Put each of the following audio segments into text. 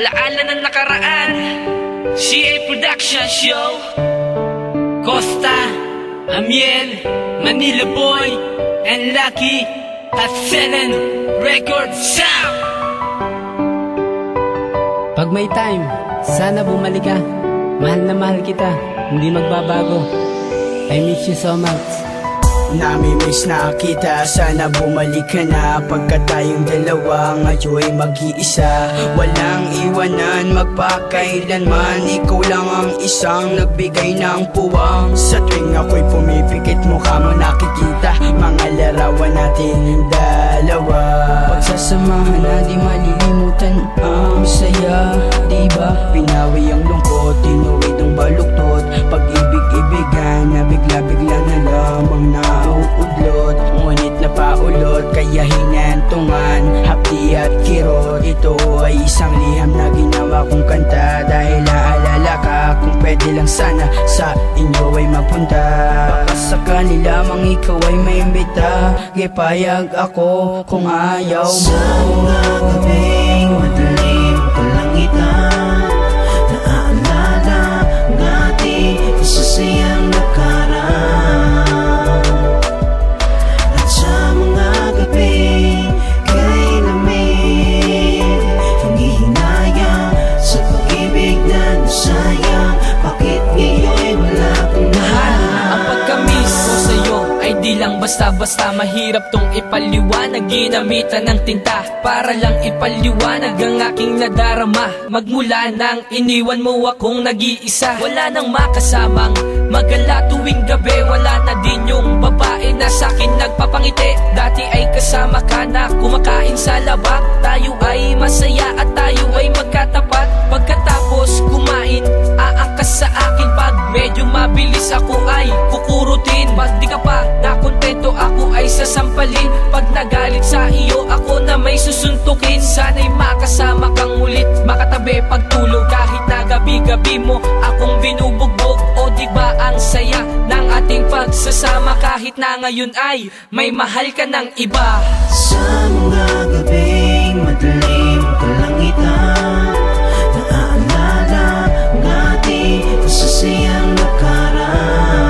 alaala ng nakaraan. CA Production Show, Costa, Amiel, Manila Boy, and Lucky at Selen Record Sound. Pag may time, sana bumalik ka. Mahal na mahal kita, hindi magbabago. I miss you so much. Nami-miss na kita, sana bumalik ka na. Pagka tayong dalawa ngayon mag-iisa, walang iwanan magpakailanman. Ikaw lang ang isang nagbigay ng puwang. Sa tuwing ako'y pumipikit, mukha mo nakikita. Mga larawan natin dalawa, pagsasamahan na di malilimutan ang saya. Diba pinawi ang lungkot, tinuwid ang baluktot. Pag-ibig-ibigan na bigla-bigla na lamang nauudlot. Ngunit napaulot, kaya hinantungan hapdi at kirot. Ito ay isang liham na ginawa kong kanta, dahil naalala ka. Kung pwede lang sana sa inyo ay mapunta. Baka sakali lamang ikaw ay may imbita, gipayag ako kung ayaw mo. Sa mga gabing madilim kalangitan, naaalala ang ating masasayang nakaraan. At sa mga gabing kay lamig, panghihinayang sa pag-ibig na nasayang. Bakit ngayon'y wala kang mahal? Ang pagka-miss ko sa'yo ay di lang basta-basta. Mahirap tong ipaliwanag, ginamitan ng tinta para lang ipaliwanag ang aking nadarama. Magmula nang iniwan mo akong nag-iisa, wala nang makasamang magala tuwing gabi. Wala na din yung babae na sa'kin nagpapangiti. Dati ay kasama ka na kumakain sa labak. Tayo ay masaya at tayo ay magkatapat. Pagkatapos kumain, aangkas sa akin. Pag medyo mabilis ako ay kukurutin. Pag di ka pa nakontento, ako ay sasampalin. Pag nagalit sa iyo, ako na may susuntukin. Sana'y makasama kang ulit, makatabi pagtulog. Kahit na gabi-gabi mo akong binubugbog. O diba ang saya ng ating pagsasama, kahit na ngayon ay may mahal ka ng iba. Sa mga gabing madilim kalangitan, naaalala ang ating masasayang nakaraan.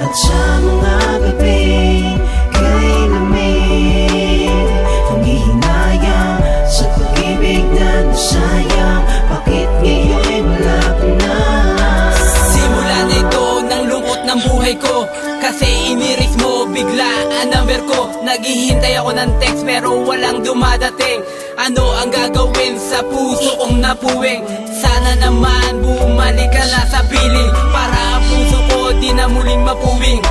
At sa mga gabing kay lamig, panghihinayang sa pag-ibig na nasayang. Bakit ngayon'y wala kang na? Simula na ito ng lungkot ng buhay ko, kasi iniris mo bigla ang number ko. Naghihintay ako ng text pero walang dumadating. Ano ang gagawin sa puso kong napuwing? Sana naman bumalik ka na sa piling, para ang puso ko di na muling mapuwing.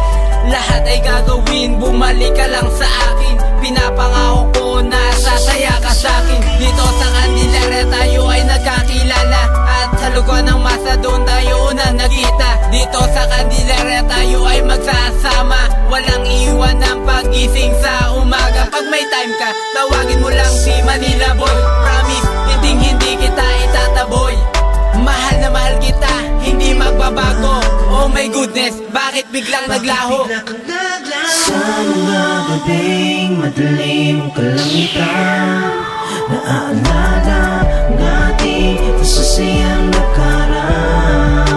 Lahat ay gagawin, bumalik ka lang sa akin. Pinapangako ko na sasaya ka sa'kin. Dito sa Candelaria tayo ay nagkakilala, at sa lugar ng masa doon tayo unang nagkita. Dito sa Candelaria tayo ay magsasama, walang iwan ng pag-gising sa umaga. Pag may time ka, tawagin mo lang si Manila Boy. Promise, hindi kita itataboy. Mahal na mahal kita, hindi magbabago. Oh my goodness, bakit biglang naglaho? Sa mga gabing madilim kalangitan, naaalala ang ating masasayang nakaraan.